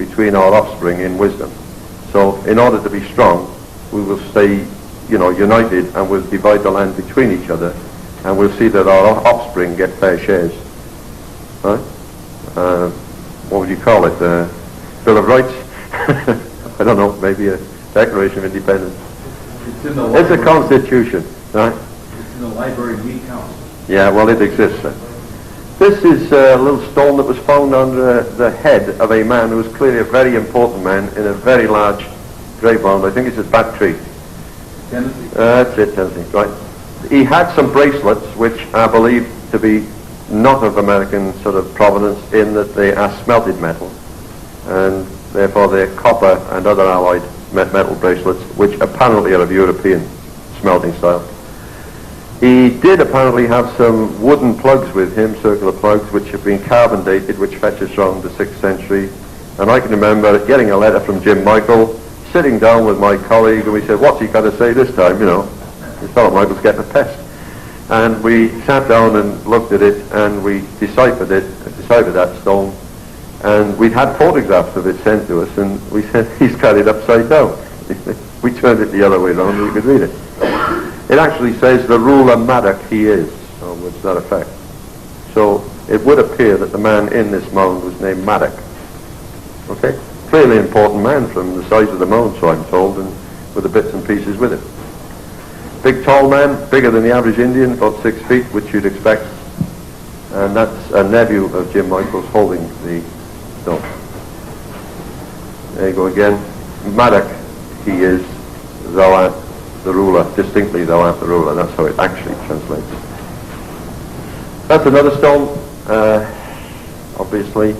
between our offspring in wisdom. So in order to be strong, we will stay, united, and we'll divide the land between each other, and we'll see that our offspring get fair shares. Right? What would you call it? Bill of Rights? I don't know, maybe a Declaration of Independence. It's a constitution, right? It's in the library of Mead Council. Yeah, well, it exists. This is a little stone that was found on the head of a man who was clearly a very important man in a very large grave mound. I think it's at Bat Tree. Tennessee? That's it, Tennessee, right. He had some bracelets which are believed to be not of American sort of provenance, in that they are smelted metal, and therefore they're copper and other alloyed metal bracelets, which apparently are of European smelting style. He did apparently have some wooden plugs with him, circular plugs, which have been carbon dated, which fetches from the 6th century. And I can remember getting a letter from Jim Michael, sitting down with my colleague, and we said, what's he got to say this time, We thought Michael's getting a pest. And we sat down and looked at it, and we deciphered that stone. And we'd had photographs of it sent to us, and we said, he's got it upside down. We turned it the other way around, and we could read it. It actually says, the ruler Maddock he is, or to that effect. So it would appear that the man in this mound was named Maddock. Okay? Clearly important man from the size of the mound, so I'm told, and with the bits and pieces with it. Big tall man, bigger than the average Indian, about 6 feet, which you'd expect. And that's a nephew of Jim Michael's holding the stone. There you go again. Maddock he is, thou art the ruler, distinctly thou art the ruler. That's how it actually translates. That's another stone, obviously.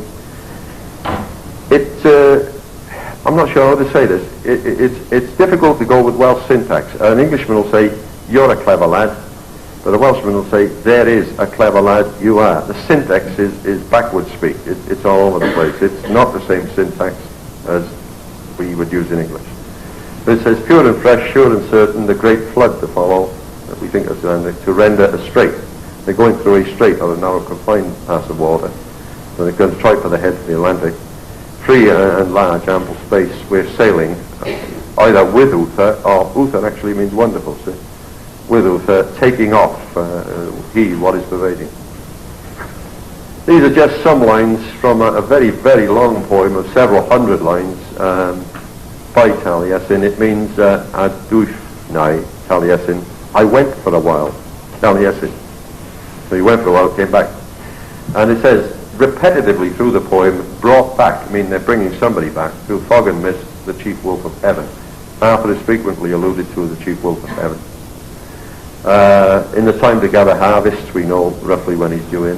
I'm not sure how to say this. It's difficult to go with Welsh syntax. An Englishman will say, you're a clever lad, but a Welshman will say, there is a clever lad, you are. The syntax is backward speak. It's all over the place. It's not the same syntax as we would use in English. But it says, pure and fresh, sure and certain, the great flood to follow, that we think of to render a strait. They're going through a strait on a narrow confined pass of water. So they're going to try for the head of the Atlantic. Free and large, ample space. We're sailing either with Uther, or Uther actually means wonderful, see? With Uther, taking off, he, what is pervading. These are just some lines from a very, very long poem of several hundred lines by Taliesin. It means Adushnae Taliesin. I went for a while, Taliesin. So he went for a while, came back. And it says, repetitively through the poem, brought back, I mean they're bringing somebody back, through fog and mist, the chief wolf of heaven. Arthur is frequently alluded to as the chief wolf of heaven. In the time to gather harvests, we know roughly when he's due in.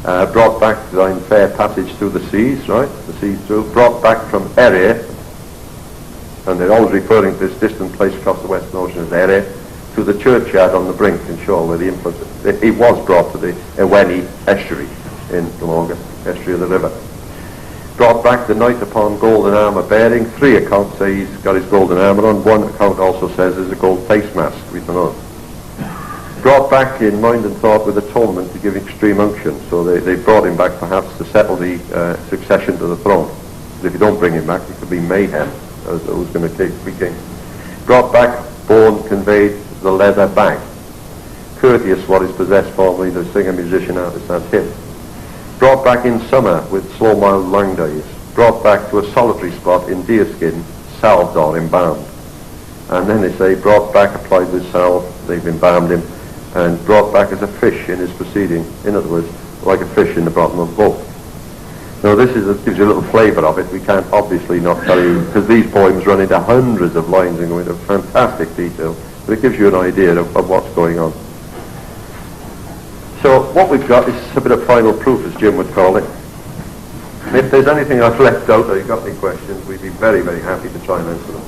Brought back thine fair passage through the seas, right? The seas through. Brought back from Ere, and they're always referring to this distant place across the Western Ocean as Ere, to the churchyard on the brink and shore where the influx, he was brought to the Eweni estuary in Glamorgan, estuary of the river. Brought back the knight upon golden armour bearing. 3 accounts say he's got his golden armour on. 1 account also says there's a gold face mask, we don't know. Brought back in mind and thought with atonement to give extreme unction. So they brought him back perhaps to settle the succession to the throne. But if you don't bring him back, it could be mayhem as to who's going to be king. Brought back, borne, conveyed the leather bag. Courteous what is possessed formerly, the singer, musician, artist, that's him. Brought back in summer with slow mild lang days. Brought back to a solitary spot in deerskin, salved or embalmed. And then they say, brought back, applied with salve, they've embalmed him, and brought back as a fish in his proceeding. In other words, like a fish in the bottom of a boat. Now this gives you a little flavour of it. We can't obviously not tell you, because these poems run into hundreds of lines and go into fantastic detail, but it gives you an idea of what's going on. So what we've got is a bit of final proof, as Jim would call it. If there's anything I've left out or you've got any questions, we'd be very, very happy to try and answer them.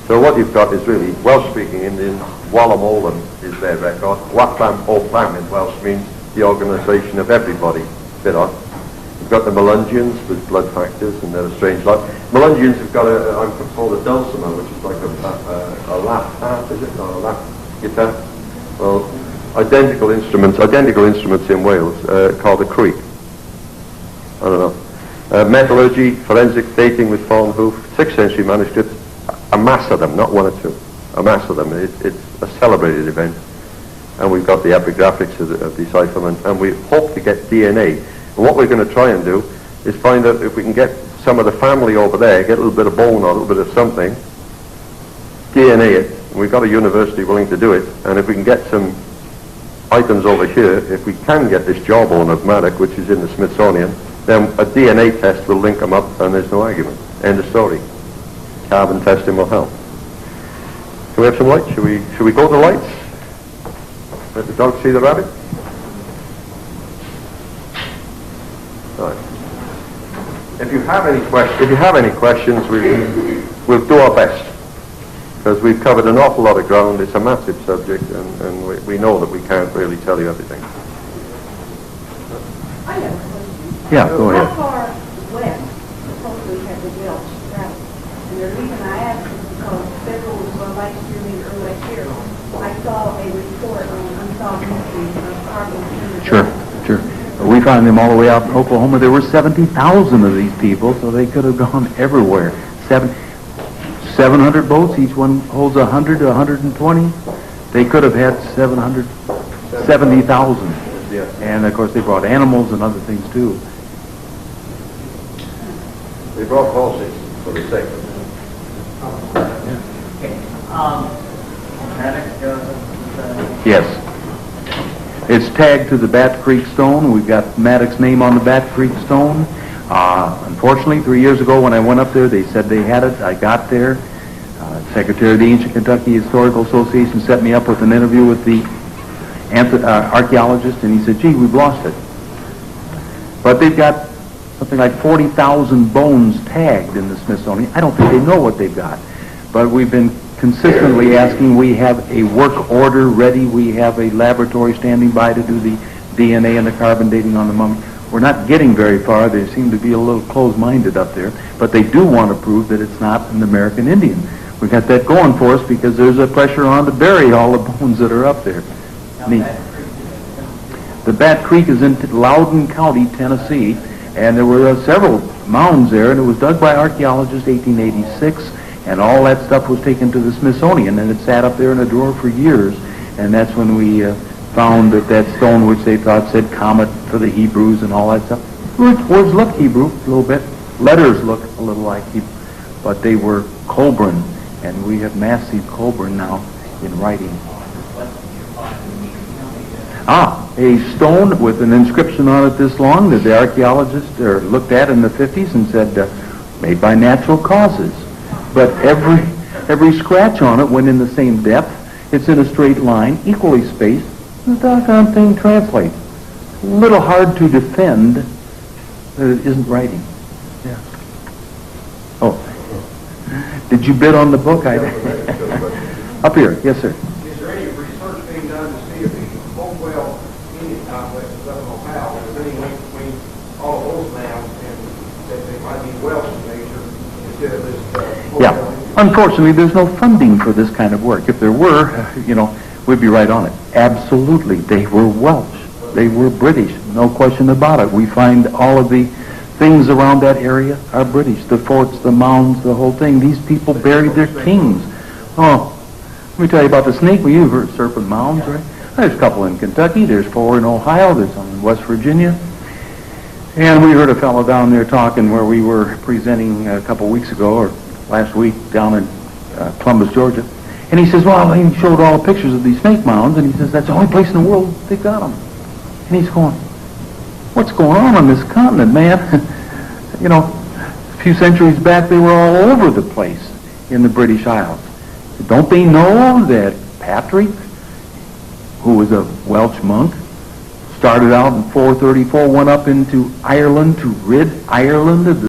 So what you've got is really Welsh-speaking Indians. Wallam Olam is their record. Watlam Oplam in Welsh means the organisation of everybody. Bit odd. You've got the Melungians with blood factors, and they're a strange lot. Melungians have got I'm told, a dulcimer, which is like a lap harp, is it? Or a lap guitar? Well, identical instruments in Wales called a creek. I don't know. Metallurgy, forensic dating with fallen hoof, 6th century manuscripts, a mass of them, not one or two, a mass of them. It's a celebrated event. And we've got the epigraphics of decipherment, and we hope to get DNA. And what we're going to try and do is find out if we can get some of the family over there, get a little bit of bone or a little bit of something, DNA it. And we've got a university willing to do it, and if we can get some items over here, if we can get this jawbone of Maddock, which is in the Smithsonian, then a DNA test will link them up, and there's no argument. End of story. Carbon testing will help. Can we have some lights? Should we go to the lights? Let the dog see the rabbit? Right. If you have any questions, we'll do our best, because we've covered an awful lot of ground. It's a massive subject, and we know that we can't really tell you everything. I have a question. Yeah, go ahead. How far west supposedly have the Welsh traveled? And the reason I ask is because several, last year, maybe early last year, I saw a report on unsolved mysteries of carbon. Sure. We found them all the way out in Oklahoma. There were 70,000 of these people, so they could have gone everywhere. 700 boats, each one holds 100 to 120. They could have had 70,000. Yes. And of course they brought animals and other things too. They brought horses for the sake of it. Yes. It's tagged to the Bat Creek stone. We've got Maddox's name on the Bat Creek stone. Unfortunately, 3 years ago when I went up there, they said they had it. I got there. Secretary of the Ancient Kentucky Historical Association set me up with an interview with the archaeologist, and he said, gee, we've lost it. But they've got something like 40,000 bones tagged in the Smithsonian. I don't think they know what they've got. But we've been consistently asking. We have a work order ready. We have a laboratory standing by to do the DNA and the carbon dating on the mummy. We're not getting very far. They seem to be a little closed-minded up there. But they do want to prove that it's not an American Indian. We got that going for us because there's a pressure on to bury all the bones that are up there. The Bat Creek is in Loudoun County, Tennessee, and there were several mounds there, and it was dug by archaeologists 1886, and all that stuff was taken to the Smithsonian, and it sat up there in a drawer for years, and that's when we found that stone, which they thought said comet for the Hebrews and all that stuff. Words look Hebrew a little bit, letters look a little like Hebrew, but they were Coelbren, and we have massive Coelbren now in writing. A stone with an inscription on it this long that the archaeologists looked at in the 50s and said, made by natural causes. But every scratch on it went in the same depth. It's in a straight line, equally spaced. The doggone thing translates. A little hard to defend that it isn't writing. Yeah. Oh. Did you bid on the book? Up here. Yes, sir. Is there any research being done to see if the Hopewell Indian complex is up in Ohio, if there's any link between all of those mounds and that they might be Welsh in nature instead of this Yeah. Unfortunately, there's no funding for this kind of work. If there were, we'd be right on it. Absolutely. They were Welsh. They were British. No question about it. We find all of the things around that area are British. The forts, the mounds, the whole thing. These people buried their kings. Oh, let me tell you about the snake. Well, you've heard serpent mounds, right? There's a couple in Kentucky. There's 4 in Ohio. There's some in West Virginia. And we heard a fellow down there talking where we were presenting a couple weeks ago, or last week, down in Columbus, Georgia. And he says, well, he showed all the pictures of these snake mounds, and he says, that's the only place in the world they've got them. And he's going, what's going on this continent, man? A few centuries back, they were all over the place in the British Isles. Don't they know that Patrick, who was a Welsh monk, started out in 434, went up into Ireland to rid Ireland of the